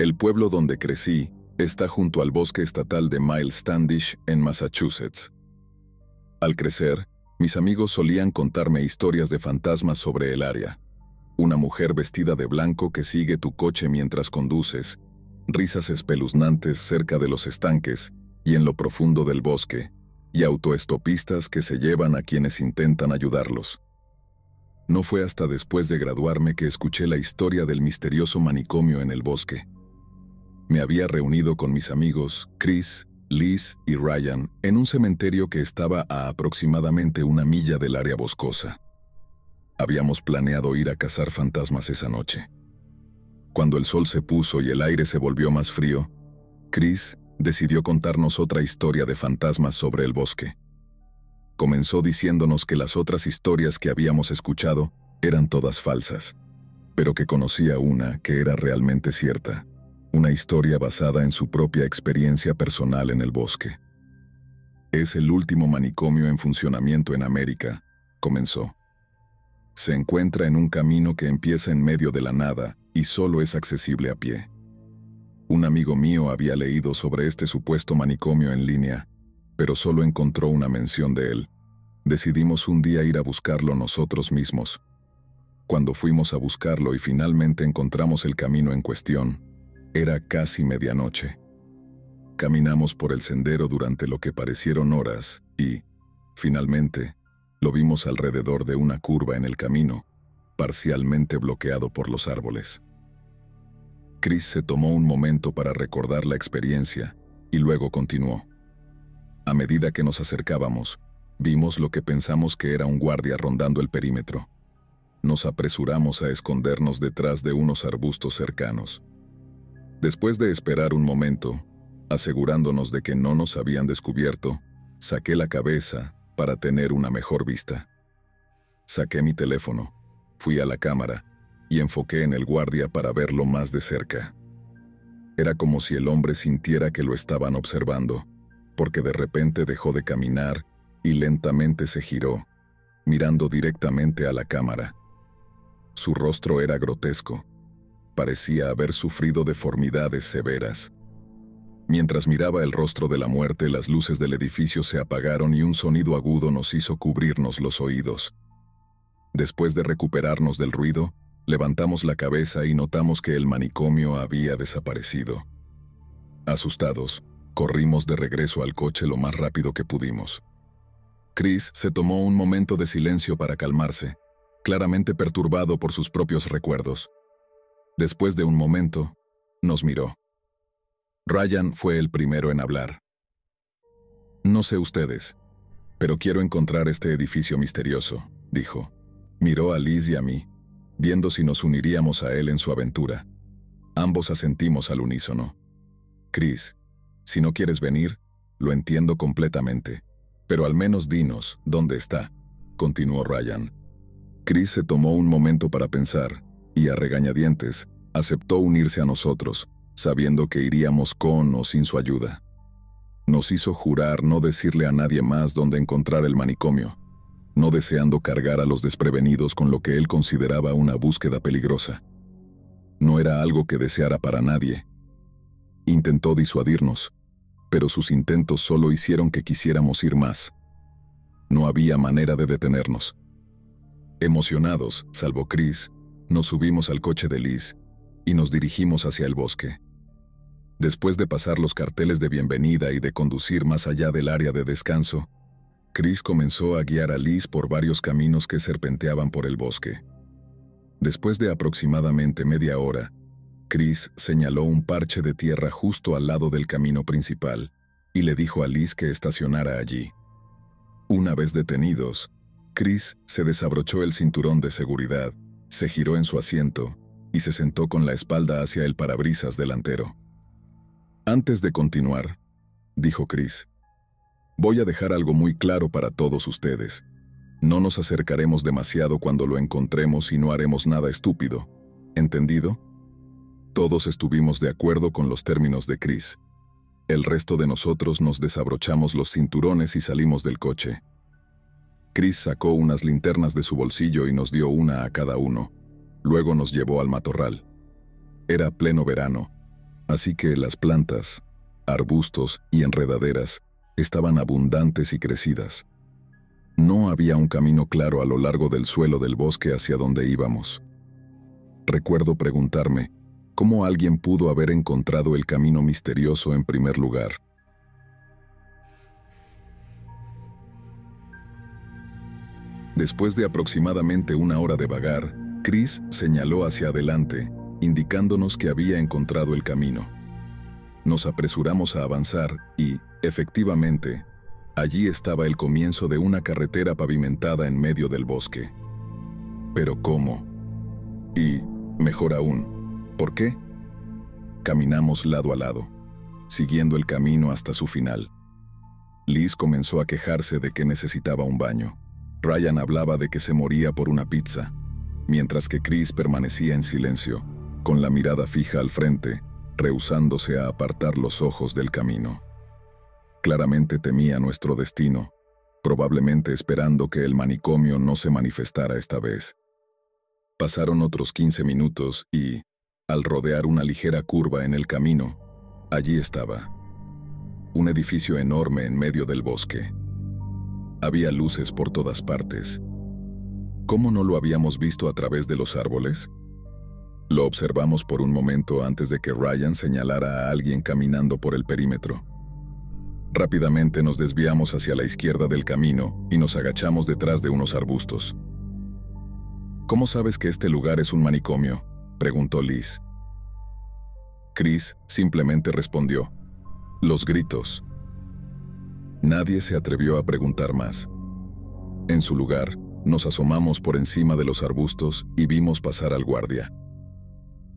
El pueblo donde crecí está junto al bosque estatal de Miles Standish, en Massachusetts. Al crecer, mis amigos solían contarme historias de fantasmas sobre el área. Una mujer vestida de blanco que sigue tu coche mientras conduces, risas espeluznantes cerca de los estanques y en lo profundo del bosque, y autoestopistas que se llevan a quienes intentan ayudarlos. No fue hasta después de graduarme que escuché la historia del misterioso manicomio en el bosque. Me había reunido con mis amigos, Chris, Liz y Ryan, en un cementerio que estaba a aproximadamente 1 milla del área boscosa. Habíamos planeado ir a cazar fantasmas esa noche. Cuando el sol se puso y el aire se volvió más frío, Chris decidió contarnos otra historia de fantasmas sobre el bosque. Comenzó diciéndonos que las otras historias que habíamos escuchado eran todas falsas, pero que conocía una que era realmente cierta, una historia basada en su propia experiencia personal en el bosque. Es el último manicomio en funcionamiento en América, comenzó. Se encuentra en un camino que empieza en medio de la nada y solo es accesible a pie. Un amigo mío había leído sobre este supuesto manicomio en línea, pero solo encontró una mención de él. Decidimos un día ir a buscarlo nosotros mismos. Cuando fuimos a buscarlo y finalmente encontramos el camino en cuestión, era casi medianoche. Caminamos por el sendero durante lo que parecieron horas y, finalmente, lo vimos alrededor de una curva en el camino, parcialmente bloqueado por los árboles. Chris se tomó un momento para recordar la experiencia y luego continuó. A medida que nos acercábamos, vimos lo que pensamos que era un guardia rondando el perímetro. Nos apresuramos a escondernos detrás de unos arbustos cercanos. Después de esperar un momento, asegurándonos de que no nos habían descubierto, saqué la cabeza para tener una mejor vista. Saqué mi teléfono, fui a la cámara y enfoqué en el guardia para verlo más de cerca. Era como si el hombre sintiera que lo estaban observando, porque de repente dejó de caminar y lentamente se giró, mirando directamente a la cámara. Su rostro era grotesco. Parecía haber sufrido deformidades severas. Mientras miraba el rostro de la muerte, las luces del edificio se apagaron y un sonido agudo nos hizo cubrirnos los oídos. Después de recuperarnos del ruido, levantamos la cabeza y notamos que el manicomio había desaparecido. Asustados, corrimos de regreso al coche lo más rápido que pudimos. Chris se tomó un momento de silencio para calmarse, claramente perturbado por sus propios recuerdos. Después de un momento, nos miró. Ryan fue el primero en hablar. No sé ustedes, pero quiero encontrar este edificio misterioso, dijo. Miró a Liz y a mí, viendo si nos uniríamos a él en su aventura. Ambos asentimos al unísono. Chris, si no quieres venir, lo entiendo completamente, pero al menos dinos dónde está, continuó Ryan. Chris se tomó un momento para pensar, y a regañadientes, aceptó unirse a nosotros, sabiendo que iríamos con o sin su ayuda. Nos hizo jurar no decirle a nadie más dónde encontrar el manicomio, no deseando cargar a los desprevenidos con lo que él consideraba una búsqueda peligrosa. No era algo que deseara para nadie. Intentó disuadirnos, pero sus intentos solo hicieron que quisiéramos ir más. No había manera de detenernos. Emocionados, salvo Chris, nos subimos al coche de Liz y nos dirigimos hacia el bosque. Después de pasar los carteles de bienvenida y de conducir más allá del área de descanso, Chris comenzó a guiar a Liz por varios caminos que serpenteaban por el bosque. Después de aproximadamente media hora, Chris señaló un parche de tierra justo al lado del camino principal y le dijo a Liz que estacionara allí. Una vez detenidos, Chris se desabrochó el cinturón de seguridad, se giró en su asiento y se sentó con la espalda hacia el parabrisas delantero. Antes de continuar, dijo Chris, voy a dejar algo muy claro para todos ustedes. No nos acercaremos demasiado cuando lo encontremos y no haremos nada estúpido. ¿Entendido? Todos estuvimos de acuerdo con los términos de Chris. El resto de nosotros nos desabrochamos los cinturones y salimos del coche. Chris sacó unas linternas de su bolsillo y nos dio una a cada uno. Luego nos llevó al matorral. Era pleno verano, Así que las plantas, arbustos y enredaderas estaban abundantes y crecidas. No había un camino claro a lo largo del suelo del bosque hacia donde íbamos. Recuerdo preguntarme cómo alguien pudo haber encontrado el camino misterioso en primer lugar. Después de aproximadamente una hora de vagar, Chris señaló hacia adelante, indicándonos que había encontrado el camino. Nos apresuramos a avanzar y, efectivamente, allí estaba el comienzo de una carretera pavimentada en medio del bosque. ¿Pero cómo? Y, mejor aún, ¿por qué? Caminamos lado a lado, siguiendo el camino hasta su final. Liz comenzó a quejarse de que necesitaba un baño. Ryan hablaba de que se moría por una pizza, mientras que Chris permanecía en silencio, con la mirada fija al frente, rehusándose a apartar los ojos del camino. Claramente temía nuestro destino, probablemente esperando que el manicomio no se manifestara esta vez. Pasaron otros 15 minutos y, al rodear una ligera curva en el camino, allí estaba. Un edificio enorme en medio del bosque. Había luces por todas partes. ¿Cómo no lo habíamos visto a través de los árboles? Lo observamos por un momento antes de que Ryan señalara a alguien caminando por el perímetro. Rápidamente nos desviamos hacia la izquierda del camino y nos agachamos detrás de unos arbustos. ¿Cómo sabes que este lugar es un manicomio?, preguntó Liz. Chris simplemente respondió: los gritos. Nadie se atrevió a preguntar más. En su lugar, nos asomamos por encima de los arbustos y vimos pasar al guardia.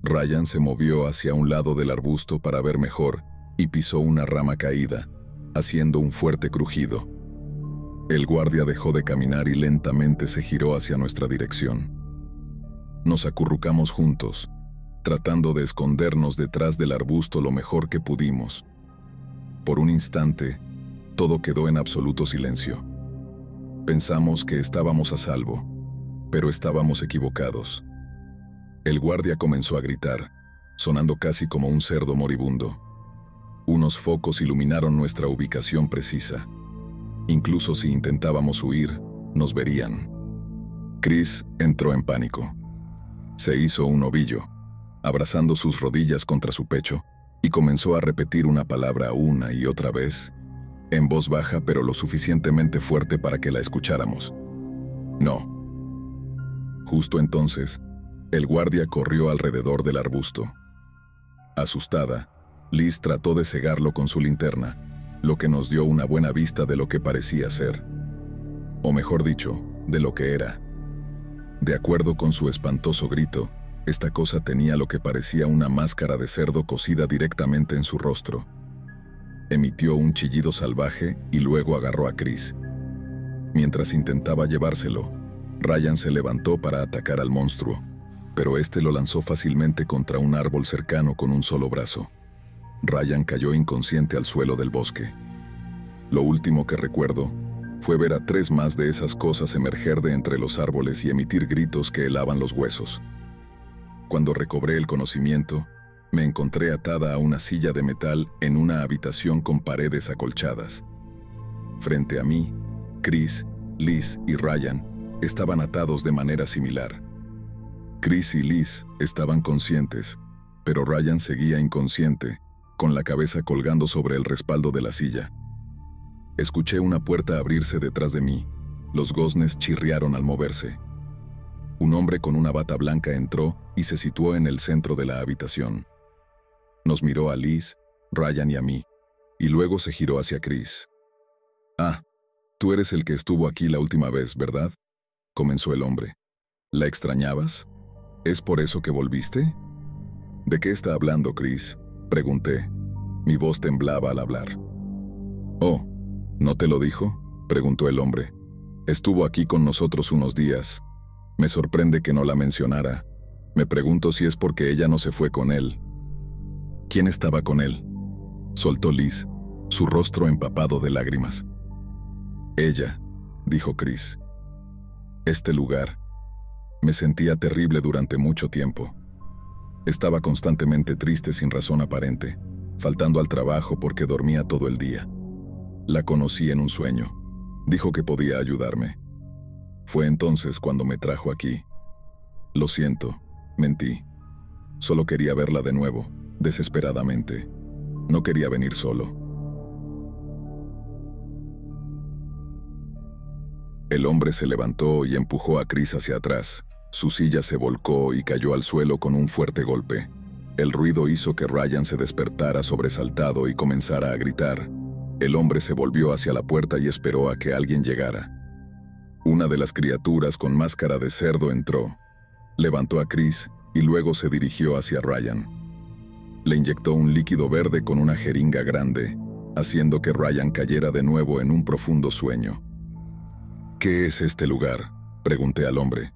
Ryan se movió hacia un lado del arbusto para ver mejor y pisó una rama caída, haciendo un fuerte crujido. El guardia dejó de caminar y lentamente se giró hacia nuestra dirección. Nos acurrucamos juntos, tratando de escondernos detrás del arbusto lo mejor que pudimos. Por un instante, todo quedó en absoluto silencio. Pensamos que estábamos a salvo, pero estábamos equivocados. El guardia comenzó a gritar, sonando casi como un cerdo moribundo. Unos focos iluminaron nuestra ubicación precisa. Incluso si intentábamos huir, nos verían. Chris entró en pánico. Se hizo un ovillo, abrazando sus rodillas contra su pecho, y comenzó a repetir una palabra una y otra vez, en voz baja pero lo suficientemente fuerte para que la escucháramos. No. Justo entonces, el guardia corrió alrededor del arbusto. Asustada, Liz trató de cegarlo con su linterna, lo que nos dio una buena vista de lo que parecía ser. O mejor dicho, de lo que era. De acuerdo con su espantoso grito, esta cosa tenía lo que parecía una máscara de cerdo cosida directamente en su rostro. Emitió un chillido salvaje y luego agarró a Chris. Mientras intentaba llevárselo, Ryan se levantó para atacar al monstruo, pero este lo lanzó fácilmente contra un árbol cercano con un solo brazo. Ryan cayó inconsciente al suelo del bosque. Lo último que recuerdo fue ver a 3 más de esas cosas emerger de entre los árboles y emitir gritos que helaban los huesos. Cuando recobré el conocimiento, me encontré atada a una silla de metal en una habitación con paredes acolchadas. Frente a mí, Chris, Liz y Ryan estaban atados de manera similar. Chris y Liz estaban conscientes, pero Ryan seguía inconsciente, con la cabeza colgando sobre el respaldo de la silla. Escuché una puerta abrirse detrás de mí. Los goznes chirriaron al moverse. Un hombre con una bata blanca entró y se situó en el centro de la habitación. Nos miró a Liz, Ryan y a mí, y luego se giró hacia Chris. «Ah, tú eres el que estuvo aquí la última vez, ¿verdad?», comenzó el hombre. «¿La extrañabas? ¿Es por eso que volviste?». «¿De qué está hablando, Chris?», pregunté. Mi voz temblaba al hablar. «Oh, ¿no te lo dijo?», preguntó el hombre. «Estuvo aquí con nosotros unos días. Me sorprende que no la mencionara. Me pregunto si es porque ella no se fue con él». «¿Quién estaba con él?», soltó Liz, su rostro empapado de lágrimas. «Ella», dijo Chris. «Este lugar. Me sentía terrible durante mucho tiempo. Estaba constantemente triste sin razón aparente, faltando al trabajo porque dormía todo el día. La conocí en un sueño. Dijo que podía ayudarme. Fue entonces cuando me trajo aquí. Lo siento, mentí. Solo quería verla de nuevo, desesperadamente. No quería venir solo. El hombre se levantó y empujó a Chris hacia atrás. Su silla se volcó y cayó al suelo con un fuerte golpe. El ruido hizo que Ryan se despertara sobresaltado y comenzara a gritar. El hombre se volvió hacia la puerta y esperó a que alguien llegara. Una de las criaturas con máscara de cerdo entró. Levantó a Chris y luego se dirigió hacia Ryan. Le inyectó un líquido verde con una jeringa grande, haciendo que Ryan cayera de nuevo en un profundo sueño. «¿Qué es este lugar?», pregunté al hombre.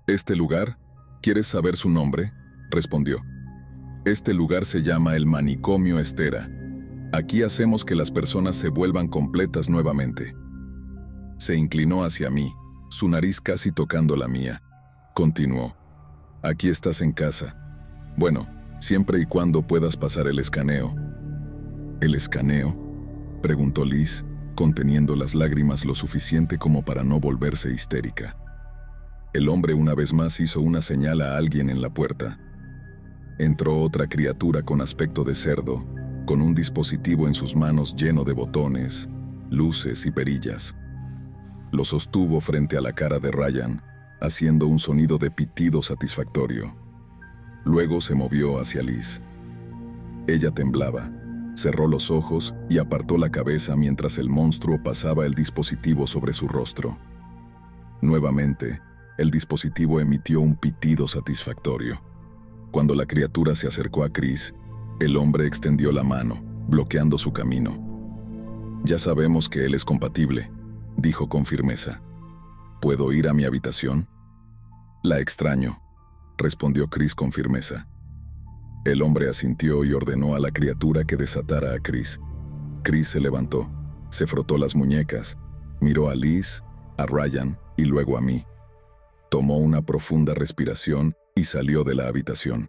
«¿Este lugar? ¿Quieres saber su nombre?», respondió. «Este lugar se llama el manicomio Estera. Aquí hacemos que las personas se vuelvan completas nuevamente». Se inclinó hacia mí, su nariz casi tocando la mía. Continuó. «Aquí estás en casa. Bueno, siempre y cuando puedas pasar el escaneo». «¿El escaneo?», preguntó Liz, conteniendo las lágrimas lo suficiente como para no volverse histérica. El hombre una vez más hizo una señal a alguien en la puerta. Entró otra criatura con aspecto de cerdo, con un dispositivo en sus manos lleno de botones, luces y perillas. Lo sostuvo frente a la cara de Ryan, haciendo un sonido de pitido satisfactorio. Luego se movió hacia Liz. Ella temblaba, cerró los ojos y apartó la cabeza mientras el monstruo pasaba el dispositivo sobre su rostro. Nuevamente, el dispositivo emitió un pitido satisfactorio. Cuando la criatura se acercó a Chris, el hombre extendió la mano, bloqueando su camino. «Ya sabemos que él es compatible», dijo con firmeza. «¿Puedo ir a mi habitación?». «La extraño», respondió Chris con firmeza. El hombre asintió y ordenó a la criatura que desatara a Chris. Chris se levantó, se frotó las muñecas, miró a Liz, a Ryan y luego a mí. Tomó una profunda respiración y salió de la habitación.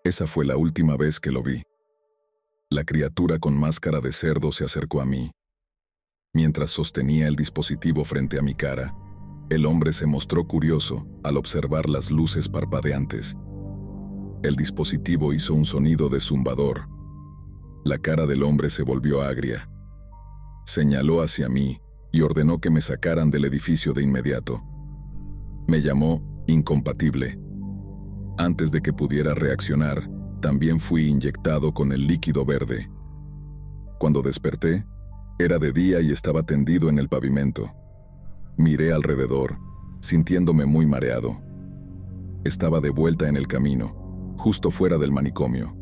Esa fue la última vez que lo vi. La criatura con máscara de cerdo se acercó a mí. Mientras sostenía el dispositivo frente a mi cara, el hombre se mostró curioso al observar las luces parpadeantes. El dispositivo hizo un sonido de zumbador. La cara del hombre se volvió agria. Señaló hacia mí y ordenó que me sacaran del edificio de inmediato. Me llamó incompatible. Antes de que pudiera reaccionar, también fui inyectado con el líquido verde. Cuando desperté, era de día y estaba tendido en el pavimento. Miré alrededor, sintiéndome muy mareado. Estaba de vuelta en el camino, justo fuera del manicomio.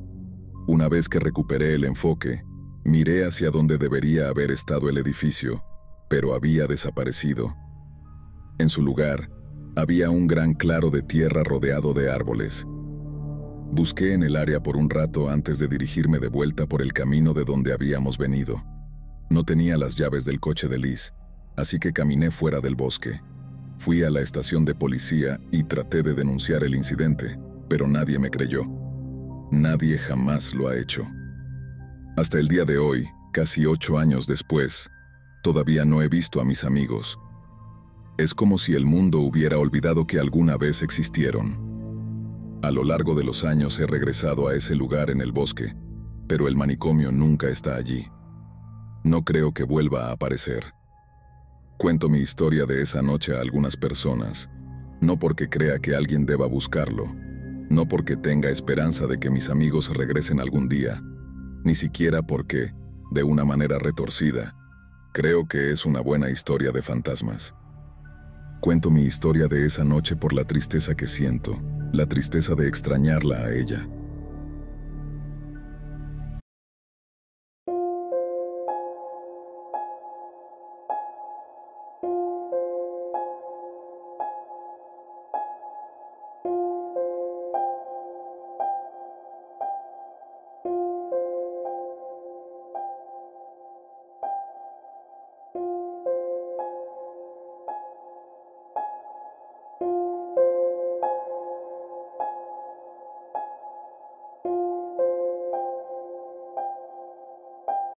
Una vez que recuperé el enfoque, miré hacia donde debería haber estado el edificio, pero había desaparecido. En su lugar, había un gran claro de tierra rodeado de árboles. Busqué en el área por un rato antes de dirigirme de vuelta por el camino de donde habíamos venido. No tenía las llaves del coche de Liz, así que caminé fuera del bosque. Fui a la estación de policía y traté de denunciar el incidente, pero nadie me creyó. Nadie jamás lo ha hecho. Hasta el día de hoy, casi 8 años después, todavía no he visto a mis amigos. Es como si el mundo hubiera olvidado que alguna vez existieron. A lo largo de los años he regresado a ese lugar en el bosque, pero el manicomio nunca está allí. No creo que vuelva a aparecer. Cuento mi historia de esa noche a algunas personas, no porque crea que alguien deba buscarlo, no porque tenga esperanza de que mis amigos regresen algún día, ni siquiera porque, de una manera retorcida, creo que es una buena historia de fantasmas. Cuento mi historia de esa noche por la tristeza que siento, la tristeza de extrañarla a ella.